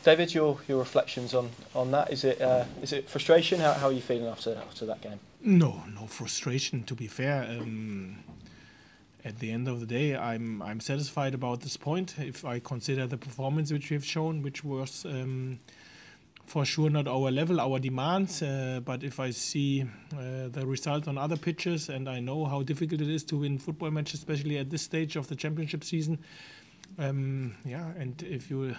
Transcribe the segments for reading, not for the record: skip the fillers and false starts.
David, your reflections on that? Is it frustration? How are you feeling after that game? No frustration. To be fair, at the end of the day, I'm satisfied about this point. If I consider the performance which we've shown, which was for sure not our level, our demands, but if I see the result on other pitches, and I know how difficult it is to win football matches, especially at this stage of the championship season, and if you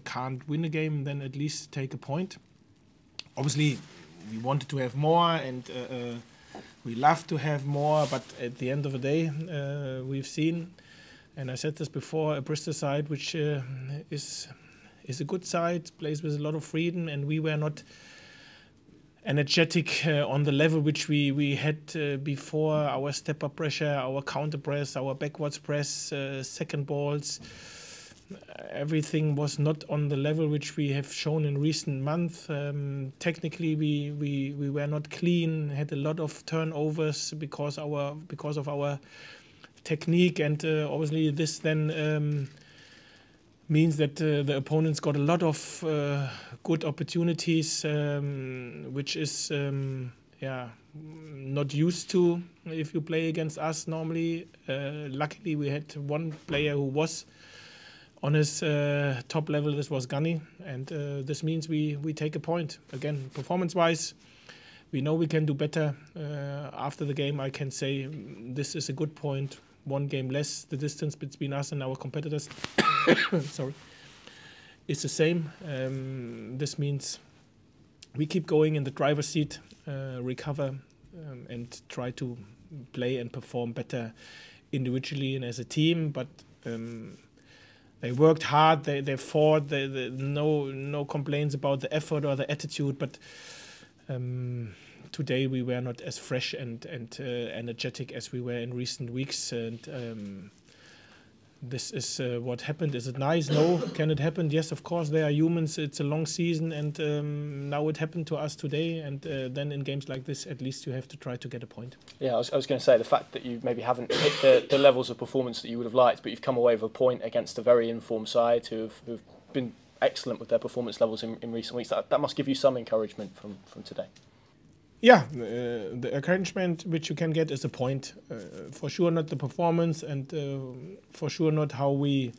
can't win a game, then at least take a point. Obviously, we wanted to have more, and we love to have more, but at the end of the day, we've seen, and I said this before, a Bristol side which is a good side, plays with a lot of freedom, and we were not energetic on the level which we had before. Our step-up pressure, our counter press, our backwards press, second balls, everything was not on the level which we have shown in recent months. Technically, we were not clean, had a lot of turnovers because of our technique, and obviously this then means that the opponents got a lot of good opportunities, which is not used to if you play against us normally. Luckily, we had one player who was on his top level. This was Gunny, and this means we take a point. Again, performance-wise, we know we can do better. After the game, I can say this is a good point. One game less. The distance between us and our competitors sorry, is the same. This means we keep going in the driver's seat, recover, and try to play and perform better individually and as a team. But they worked hard. They fought. No complaints about the effort or the attitude. But today we were not as fresh and energetic as we were in recent weeks. And this is what happened. Is it nice? No. Can it happen? Yes, of course. They are humans. It's a long season, and now it happened to us today. And then in games like this, at least you have to try to get a point. Yeah, I was going to say the fact that you maybe haven't hit the levels of performance that you would have liked, but you've come away with a point against a very informed side who've been excellent with their performance levels in recent weeks. That must give you some encouragement from today. Yeah, the encouragement which you can get is a point. For sure not the performance, and for sure not how we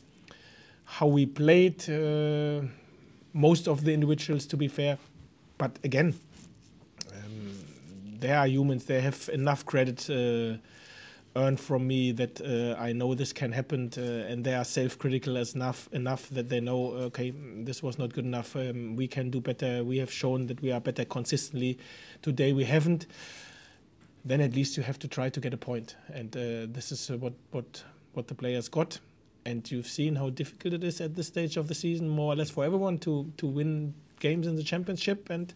played most of the individuals, to be fair. But again, they are humans. They have enough credit earned from me that I know this can happen, and they are self-critical enough that they know, okay, this was not good enough. We can do better. We have shown that we are better consistently. Today we haven't. Then at least you have to try to get a point, and this is what the players got. And you've seen how difficult it is at this stage of the season, more or less for everyone, to win games in the championship. And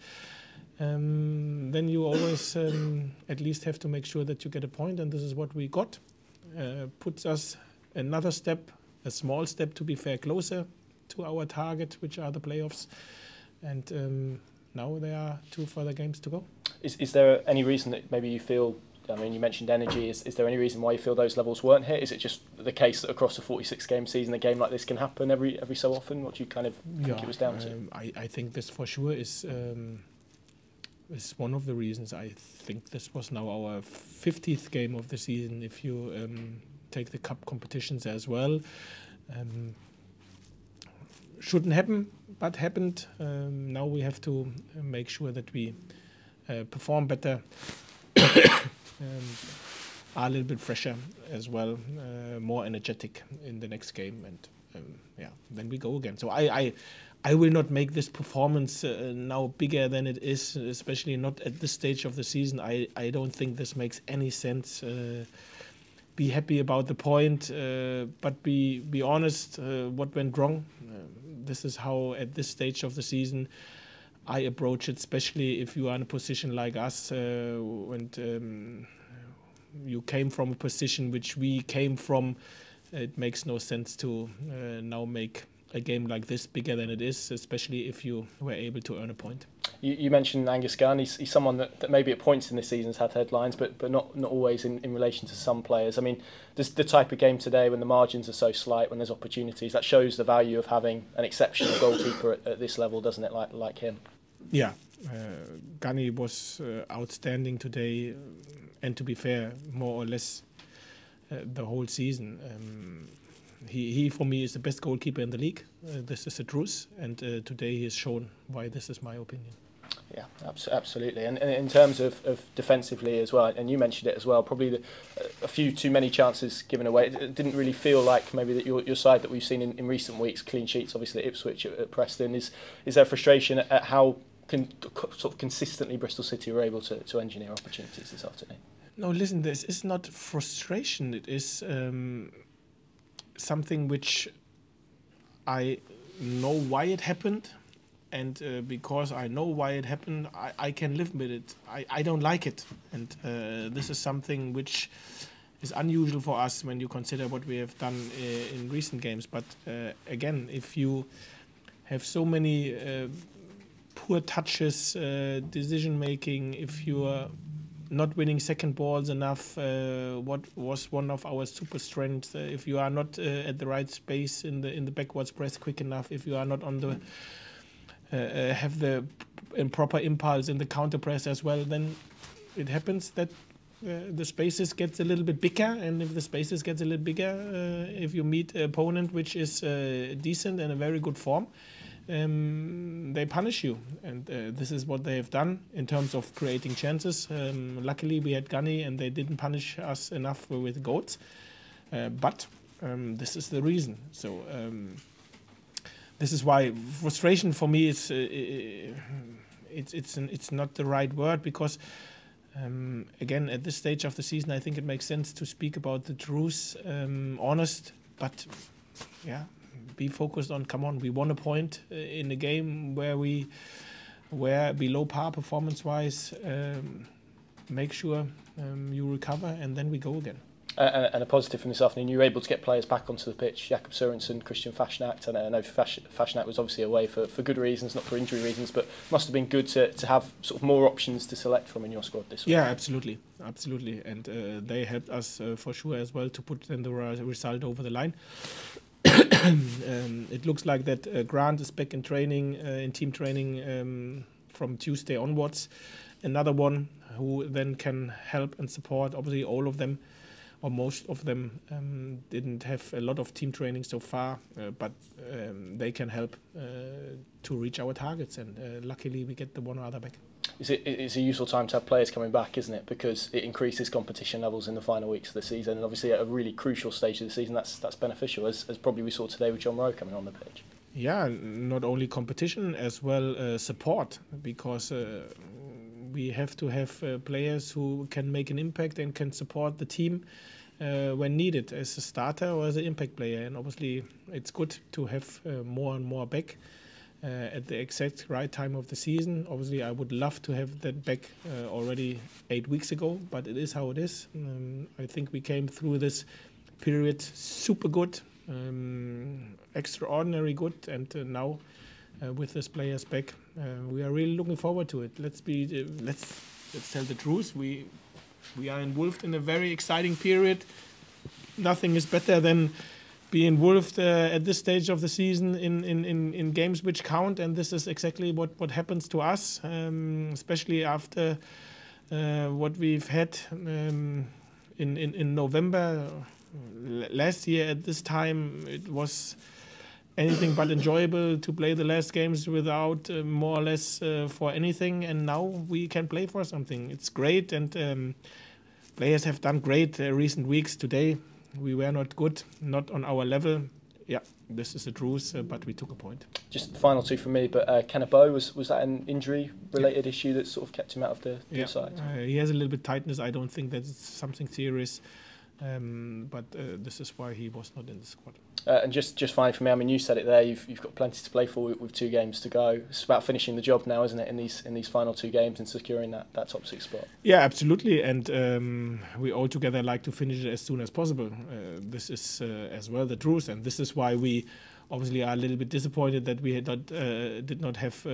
then you always at least have to make sure that you get a point, and this is what we got. Puts us another step, a small step to be fair, closer to our target, which are the playoffs. And now there are 2 further games to go. Is there any reason that maybe you feel, I mean, you mentioned energy, is there any reason why you feel those levels weren't hit? Is it just the case that across a 46-game season, a game like this can happen every so often? What do you kind of think it was down to? I think this for sure is one of the reasons. I think this was now our 50th game of the season, if you take the cup competitions as well. Shouldn't happen, but happened. Now we have to make sure that we perform better, are a little bit fresher as well, more energetic in the next game, and then we go again. So I will not make this performance now bigger than it is, especially not at this stage of the season. I don't think this makes any sense. Be happy about the point, but be honest what went wrong. This is how, at this stage of the season, I approach it, especially if you are in a position like us, and you came from a position which we came from. It makes no sense to now make a game like this bigger than it is, especially if you were able to earn a point. You mentioned Angus Gunn. He's someone that maybe at points in this season has had headlines, but not always in relation to some players. I mean, this the type of game today when the margins are so slight, when there's opportunities, that shows the value of having an exceptional goalkeeper at this level, doesn't it? Like him. Yeah, Gunny was outstanding today, and to be fair, more or less the whole season. He for me is the best goalkeeper in the league. This is the truth, and today he has shown why this is my opinion. Yeah, absolutely. And in terms of defensively as well, and you mentioned it as well, probably a few too many chances given away. It didn't really feel like maybe that your side that we've seen in recent weeks, clean sheets, obviously at Ipswich, at Preston. Is there frustration at how sort of consistently Bristol City were able to engineer opportunities this afternoon? No, listen, this is not frustration. It is something which I know why it happened, and because I know why it happened, I can live with it. I don't like it, and this is something which is unusual for us when you consider what we have done in recent games. But again, if you have so many poor touches, decision making, if you are not winning second balls enough, what was one of our super strengths, if you are not at the right space in the backwards press quick enough, if you are not on the have the proper impulse in the counter press as well, then it happens that the spaces gets a little bit bigger, and if the spaces gets a little bigger, if you meet an opponent which is decent and a very good form, they punish you, and this is what they have done in terms of creating chances. Luckily we had Gunny and they didn't punish us enough with goals, but this is the reason. So this is why frustration for me is it's not the right word, because again, at this stage of the season, I think it makes sense to speak about the truth, honest, but yeah, be focused on, come on, we won a point in a game where we were below par performance-wise. Make sure you recover, and then we go again. And a positive from this afternoon, you were able to get players back onto the pitch. Jakob Sørensen, Christian Faschnacht. And I know Faschnacht was obviously away for good reasons, not for injury reasons, but must have been good to have sort of more options to select from in your squad this week. Yeah, absolutely. And they helped us for sure as well to put then the result over the line. It looks like that Grant is back in training, in team training from Tuesday onwards. Another one who then can help and support. Obviously, all of them, or most of them, didn't have a lot of team training so far, but they can help to reach our targets. And luckily, we get the one or other back. It's a useful time to have players coming back, isn't it? Because it increases competition levels in the final weeks of the season, and obviously at a really crucial stage of the season, that's beneficial, as probably we saw today with John Rowe coming on the pitch. Yeah, not only competition, as well support, because we have to have players who can make an impact and can support the team when needed, as a starter or as an impact player. And obviously it's good to have more and more back at the exact right time of the season. Obviously I would love to have that back already 8 weeks ago, but it is how it is. I think we came through this period super good, extraordinary good, and now with this players back, we are really looking forward to it. Let's tell the truth. We are involved in a very exciting period. Nothing is better than being involved at this stage of the season in games which count, and this is exactly what happens to us, especially after what we've had in November. Last year at this time, it was anything but enjoyable to play the last games without more or less for anything, and now we can play for something. It's great, and players have done great recent weeks. Today we were not good, not on our level. Yeah, this is the truth, but we took a point. Just the final two from me, but Kenneth Bowe, was that an injury-related issue that sort of kept him out of the side? He has a little bit tightness. I don't think that's something serious, but this is why he was not in the squad. And just finally for me, I mean, you said it there, you've got plenty to play for with 2 games to go. It's about finishing the job now, isn't it, in these final 2 games and securing that top 6 spot? Yeah, absolutely, and we all together like to finish it as soon as possible. This is as well the truth, and this is why we obviously are a little bit disappointed that we did not have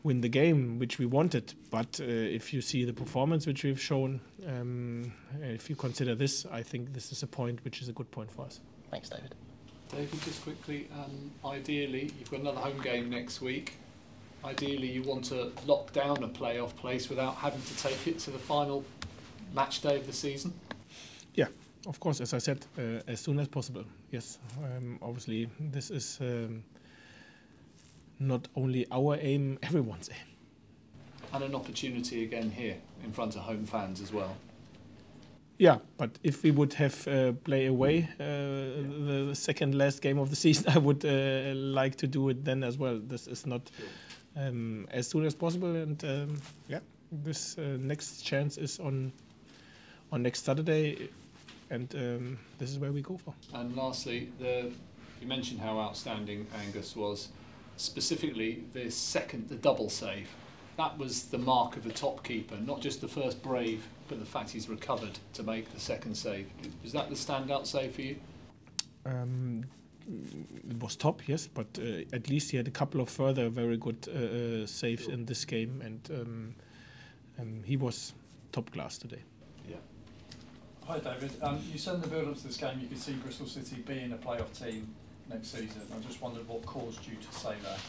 win the game, which we wanted. But if you see the performance which we've shown, if you consider this, I think this is a point which is a good point for us. Thanks, David. David, just quickly, ideally, you've got another home game next week. Ideally, you want to lock down a playoff place without having to take it to the final match day of the season? Yeah, of course, as I said, as soon as possible. Yes, obviously, this is not only our aim, everyone's aim. And an opportunity again here in front of home fans as well. Yeah, but if we would have play away the second last game of the season, I would like to do it then as well. This is not as soon as possible, and yeah, this next chance is on next Saturday, and this is where we go for. And lastly, you mentioned how outstanding Angus was. Specifically, the double save. That was the mark of a top keeper, not just the first brave, but the fact he's recovered to make the second save. Was that the standout save for you? It was top, yes, but at least he had a couple of further very good saves in this game, and he was top class today. Yeah. Hi David, you said in the build-up to this game you could see Bristol City being a playoff team next season. I just wondered what caused you to say that.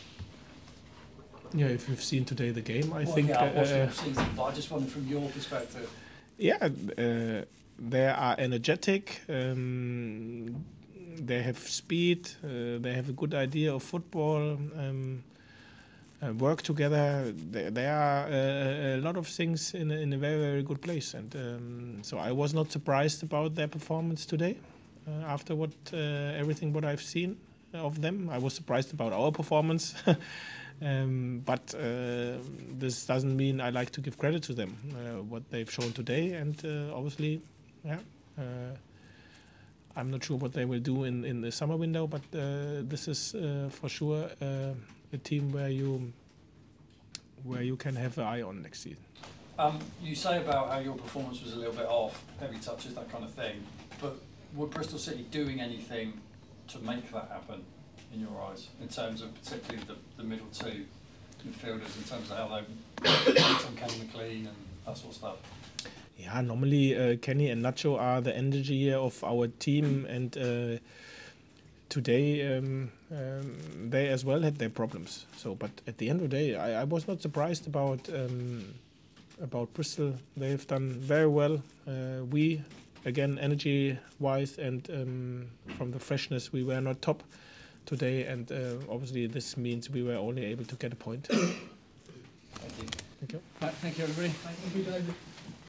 Yeah, if you've seen today the game, I think. Yeah, I watched the season, but I just wondered from your perspective. Yeah, they are energetic. They have speed. They have a good idea of football. Work together. There are a lot of things in a very, very good place, and so I was not surprised about their performance today. After everything what I've seen of them, I was surprised about our performance. But this doesn't mean I like to give credit to them, what they've shown today, and obviously, yeah, I'm not sure what they will do in the summer window, but this is for sure a team where you can have an eye on next season. You say about how your performance was a little bit off, heavy touches, that kind of thing, but were Bristol City doing anything to make that happen? In your eyes, in terms of particularly the middle two midfielders, in terms of how they on Kenny McLean and that sort of stuff? Yeah, normally Kenny and Nacho are the energy of our team, and today they as well had their problems. So, but at the end of the day, I was not surprised about Bristol. They have done very well. We, again, energy-wise and from the freshness, we were not top today, and obviously this means we were only able to get a point. Thank you. Thank you. Thank you, everybody. Thank you, David.